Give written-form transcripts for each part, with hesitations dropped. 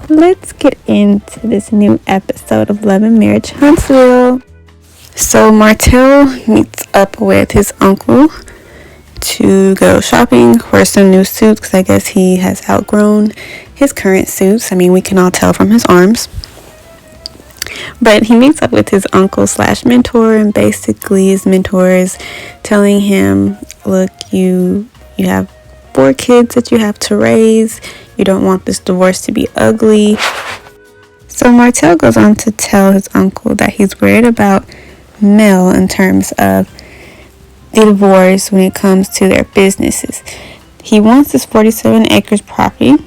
let's get into this new episode of Love and Marriage Huntsville. So Martell meets up with his uncle to go shopping for some new suits because I guess he has outgrown his current suits. I mean, we can all tell from his arms. But he meets up with his uncle / mentor, and basically his mentor is telling him, look, you have 4 kids that you have to raise. You don't want this divorce to be ugly. So Martell goes on to tell his uncle that he's worried about Mel in terms of the divorce when it comes to their businesses. He wants this 47 acres property,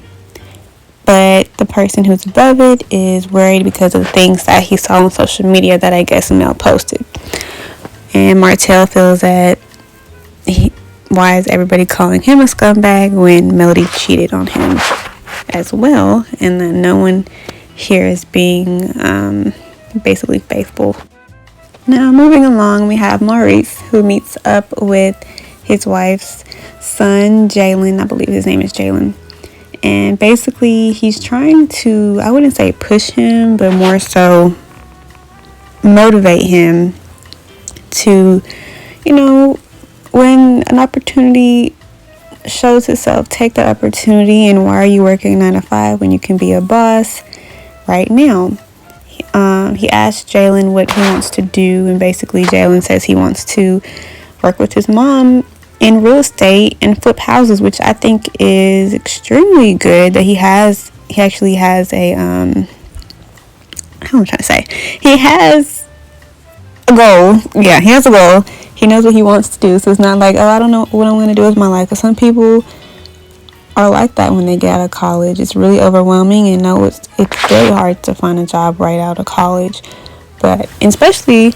but the person who's above it is worried because of the things that he saw on social media that I guess Mel posted. And Martell feels that why is everybody calling him a scumbag when Melody cheated on him as well, and that no one here is being basically faithful. Now moving along, we have Maurice, who meets up with his wife's son, Jalen. I believe his name is Jalen. And basically he's trying to, I wouldn't say push him, but more so motivate him to, when an opportunity shows itself, take that opportunity. And why are you working 9 to 5 when you can be a boss right now? He asked Jalen what he wants to do, and basically Jalen says he wants to work with his mom in real estate and flip houses, which I think is extremely good. That he actually has a how am I trying to say? He has a goal. Yeah, he has a goal. He knows what he wants to do. So it's not like, oh, I don't know what I'm going to do with my life. Because some people are like that when they get out of college. It's really overwhelming, and it's very hard to find a job right out of college. But especially,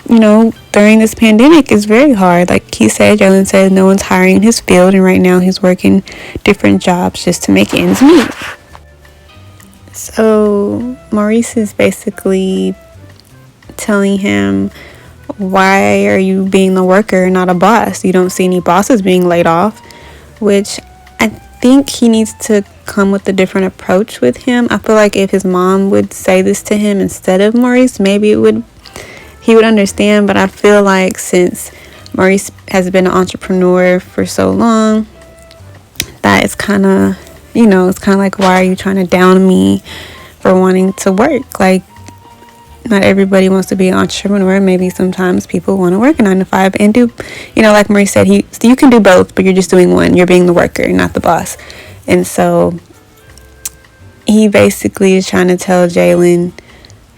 during this pandemic, it's very hard. Like he said, Jalen said, no one's hiring in his field, and right now he's working different jobs just to make ends meet. So Maurice is basically telling him, why are you being the worker and not a boss? You don't see any bosses being laid off, which I think he needs to come with a different approach with him. I feel like if his mom would say this to him instead of Maurice, maybe he would understand. But I feel like since Maurice has been an entrepreneur for so long, that it's kind of, it's kind of like, why are you trying to down me for wanting to work? Like, not everybody wants to be an entrepreneur. Maybe sometimes people want to work a 9 to 5 and do, like Maurice said, you can do both, but you're just doing one. You're being the worker, not the boss. And so he basically is trying to tell Jalen,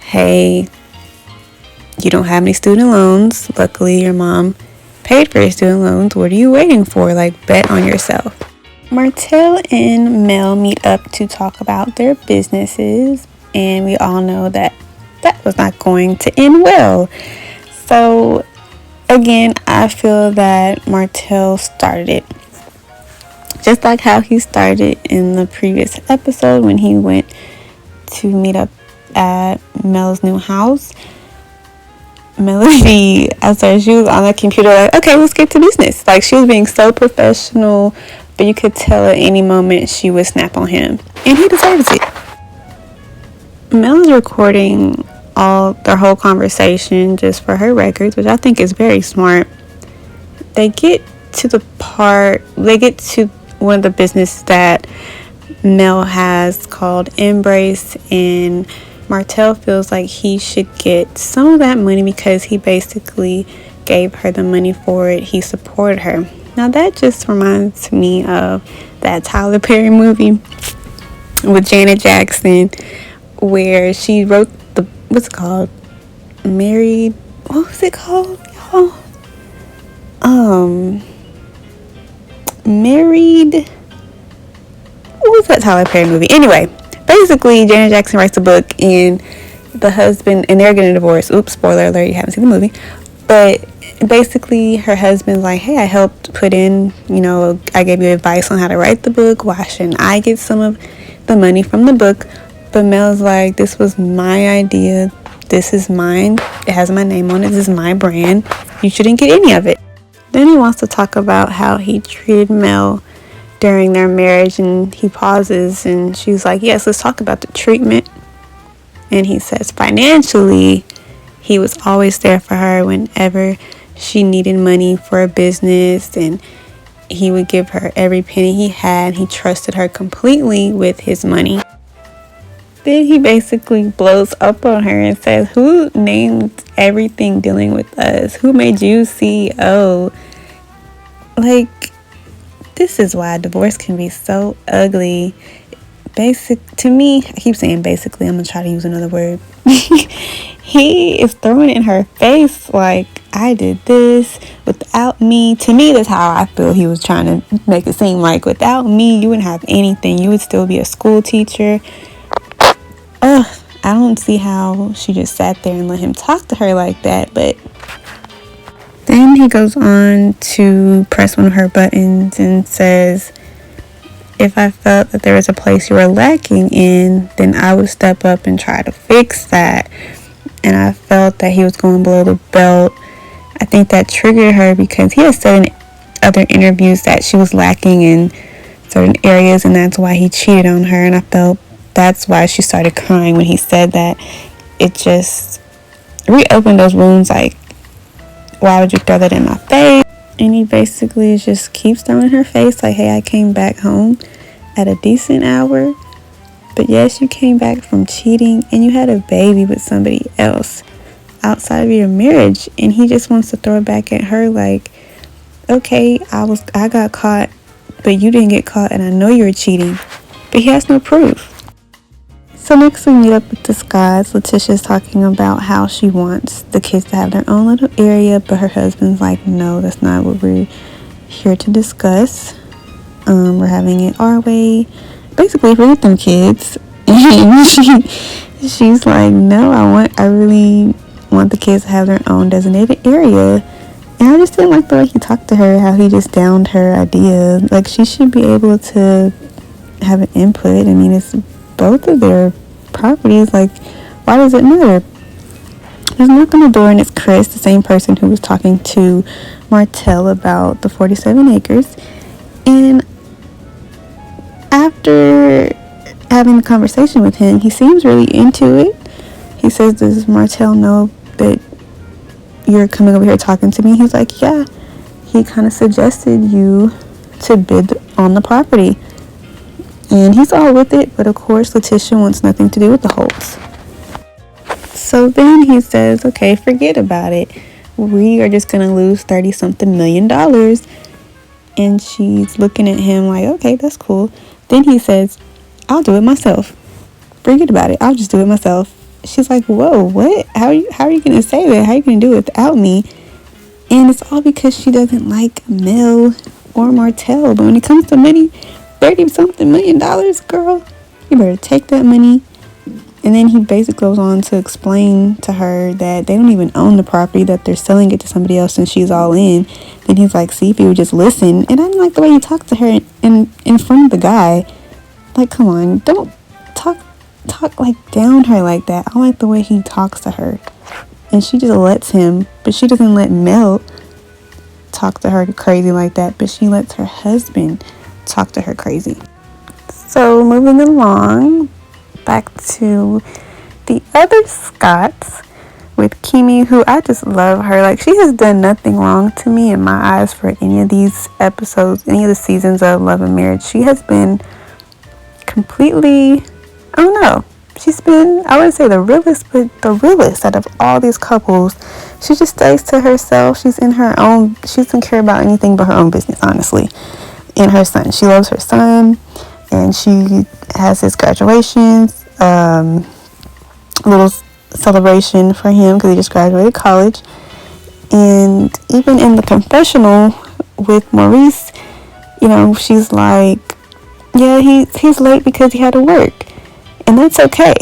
hey, you don't have any student loans. Luckily, your mom paid for your student loans. What are you waiting for? Like, bet on yourself. Martell and Mel meet up to talk about their businesses, and we all know that was not going to end well. So again, I feel that Martell started it just like how he started in the previous episode when he went to meet up at Mel's new house. Melody, she was on the computer like, okay, let's get to business. Like, she was being so professional, but you could tell at any moment she would snap on him, and he deserves it. Mel is recording their whole conversation just for her records, which I think is very smart. They get to one of the businesses that Mel has called Embrace, and Martell feels like he should get some of that money because he basically gave her the money for it. He supported her. Now that just reminds me of that Tyler Perry movie with Janet Jackson, where she wrote what's it called? Married. What was it called, y'all? Married. What was that Tyler Perry movie? Anyway, basically, Janet Jackson writes a book, and the husband, and they're getting a divorce. Oops, spoiler alert, you haven't seen the movie. But basically, her husband's like, hey, I helped put in, I gave you advice on how to write the book. Why shouldn't I get some of the money from the book? But Mel's like, this was my idea. This is mine. It has my name on it. This is my brand. You shouldn't get any of it. Then he wants to talk about how he treated Mel during their marriage, and he pauses and she's like, yes, let's talk about the treatment. And he says financially, he was always there for her whenever she needed money for a business, and he would give her every penny he had. He trusted her completely with his money. Then he basically blows up on her and says, who named everything dealing with us? Who made you CEO? Like, this is why divorce can be so ugly. To me, I keep saying basically, I'm going to try to use another word. He is throwing it in her face like, I did this without me. To me, that's how I feel he was trying to make it seem like, without me, you wouldn't have anything. You would still be a school teacher. I don't see how she just sat there and let him talk to her like that. But then he goes on to press one of her buttons and says, if I felt that there was a place you were lacking in, then I would step up and try to fix that. And I felt that he was going below the belt. I think that triggered her because he had said in other interviews that she was lacking in certain areas, and that's why he cheated on her. And I felt that's why she started crying when he said that. It just reopened those wounds, like, why would you throw that in my face? And he basically just keeps throwing in her face like, hey, I came back home at a decent hour, but yes, you came back from cheating and you had a baby with somebody else outside of your marriage. And he just wants to throw it back at her like, okay, I got caught, but you didn't get caught, and I know you were cheating, but he has no proof. So next we meet up with the Scotts. Letitia's talking about how she wants the kids to have their own little area, but her husband's like, no, that's not what we're here to discuss. We're having it our way. Basically, forget them kids. And she's like, no, I really want the kids to have their own designated area. And I just didn't like the way he talked to her, how he just downed her idea. Like, she should be able to have an input. I mean, it's both of their properties. Like, why does it matter? There's a knock on the door, and it's Chris, the same person who was talking to Martell about the 47 acres. And after having a conversation with him, he seems really into it. He says, does Martell know that you're coming over here talking to me? He's like, yeah. He kind of suggested you to bid on the property. And he's all with it, but of course Letitia wants nothing to do with the Holts. So then he says, okay, forget about it. We are just going to lose $30-something million. And she's looking at him like, okay, that's cool. Then he says, I'll do it myself. Forget about it. I'll just do it myself. She's like, whoa, what? How are you going to say that? How are you going to do it without me? And it's all because she doesn't like Mel or Martell. But when it comes to money, $30-something million, girl, you better take that money. And then he basically goes on to explain to her that they don't even own the property, that they're selling it to somebody else and she's all in. Then he's like, see, if you would just listen. And I didn't like the way he talked to her in front of the guy. Like, come on, don't talk like down her like that. I don't like the way he talks to her. And she just lets him, but she doesn't let Mel talk to her crazy like that, but she lets her husband talk to her crazy. So moving along, back to the other Scotts with Kimi, who I just love her. Like, she has done nothing wrong to me in my eyes for any of these episodes, any of the seasons of Love and Marriage. She has been completely, I don't know, she's been, I wouldn't say the realest, but the realest out of all these couples. She just stays to herself. She's in her own, she doesn't care about anything but her own business, honestly. And her son, she loves her son, and she has his graduations, little celebration for him because he just graduated college. And even in the confessional with Maurice, you know, she's like, yeah, he's late because he had to work, and that's okay.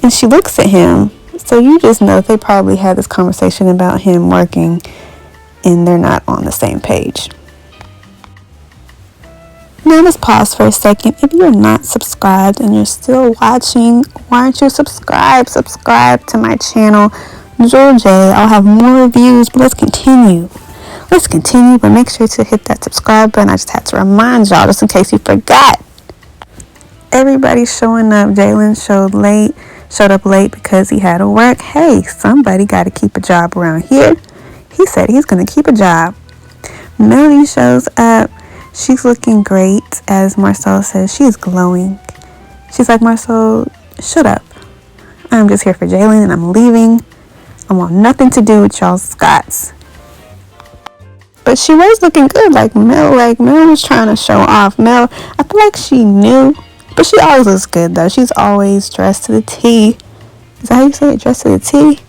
And she looks at him, so you just know they probably had this conversation about him working, and they're not on the same page. Now let's pause for a second. If you're not subscribed and you're still watching, why aren't you subscribed? Subscribe to my channel, Jewel J. I'll have more reviews, but let's continue. let's continue, but make sure to hit that subscribe button. I just had to remind y'all, just in case you forgot. Everybody's showing up. Jalen showed up late because he had to work. Hey, somebody got to keep a job around here. He said he's going to keep a job. Melody shows up. She's looking great. As Marcel says, she's glowing. She's like, Marcel, shut up. I'm just here for Jalen and I'm leaving. I want nothing to do with y'all Scots. But she was looking good. Mel was trying to show off. Mel, I feel like she knew. But she always looks good though. She's always dressed to the T. Is that how you say it? Dressed to the T?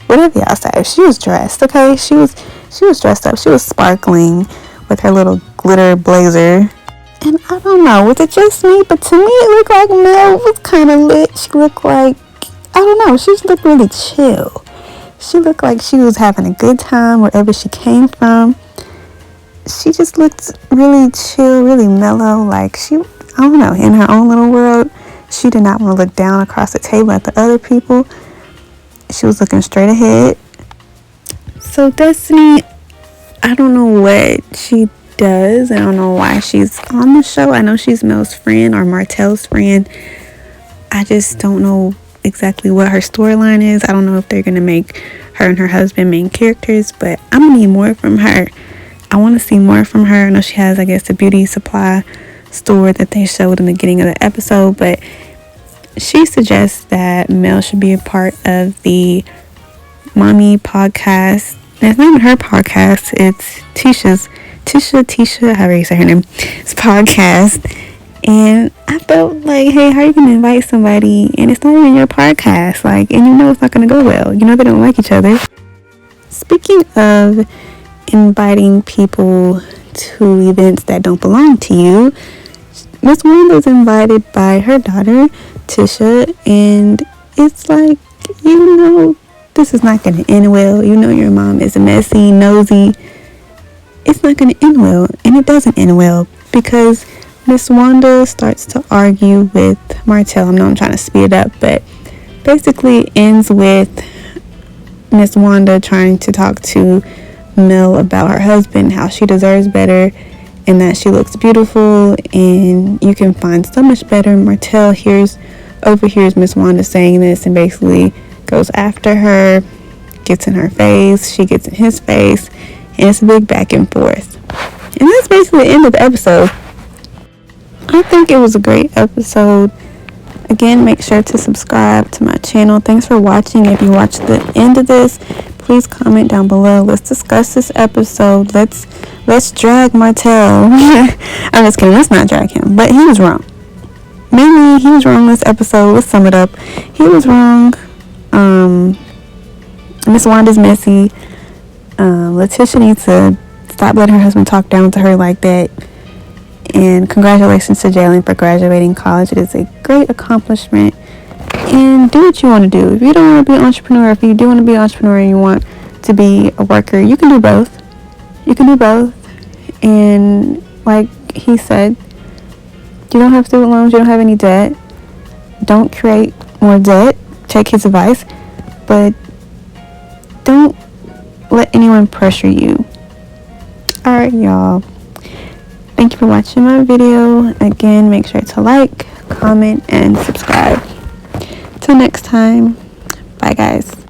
Whatever y'all say. She was dressed, okay? She was dressed up. She was sparkling with her little glitter blazer. And I don't know, was it just me? But to me, it looked like Mel was kind of lit. She looked like, I don't know, she just looked really chill. She looked like she was having a good time wherever she came from. She just looked really chill, really mellow. I don't know, in her own little world. She did not want to look down across the table at the other people. She was looking straight ahead. So Destiny, I don't know what she does. I don't know why she's on the show. I know she's Mel's friend or Martel's friend. I just don't know exactly what her storyline is. I don't know if they're going to make her and her husband main characters, but I'm going to need more from her. I want to see more from her. I know she has, I guess, a beauty supply store that they showed in the beginning of the episode, but she suggests that Mel should be a part of the mommy podcast. And it's not even her podcast, it's Tisha, however you say her name, it's podcast. And I felt like, hey, how are you going to invite somebody and it's not even your podcast? And you know it's not going to go well. You know they don't like each other. Speaking of inviting people to events that don't belong to you, Miss Wanda's invited by her daughter, Tisha, and it's like, you know, this is not going to end well. You know your mom is messy, nosy. It's not going to end well, and it doesn't end well because Miss Wanda starts to argue with Martel. I know I'm trying to speed it up, but basically it ends with Miss Wanda trying to talk to Mel about her husband, how she deserves better, and that she looks beautiful and you can find so much better. Martel overhears Miss Wanda saying this and basically goes after her, gets in her face, she gets in his face, and it's a big back and forth. And that's basically the end of the episode. I think it was a great episode. Again, make sure to subscribe to my channel. Thanks for watching. If you watched the end of this, please comment down below. Let's discuss this episode. Let's drag Martel. I'm just kidding. Let's not drag him. But he was wrong. Mainly, he was wrong this episode. Let's sum it up. He was wrong. Miss Wanda's messy. Letitia needs to stop letting her husband talk down to her like that. And congratulations to Jalen for graduating college. It is a great accomplishment. And do what you want to do. If you don't want to be an entrepreneur, if you do want to be an entrepreneur and you want to be a worker, you can do both. You can do both. And like he said, you don't have student loans, you don't have any debt. Don't create more debt. Take his advice. But don't let anyone pressure you. Alright, y'all. Thank you for watching my video. Again, make sure to like, comment, and subscribe. Till next time. Bye, guys.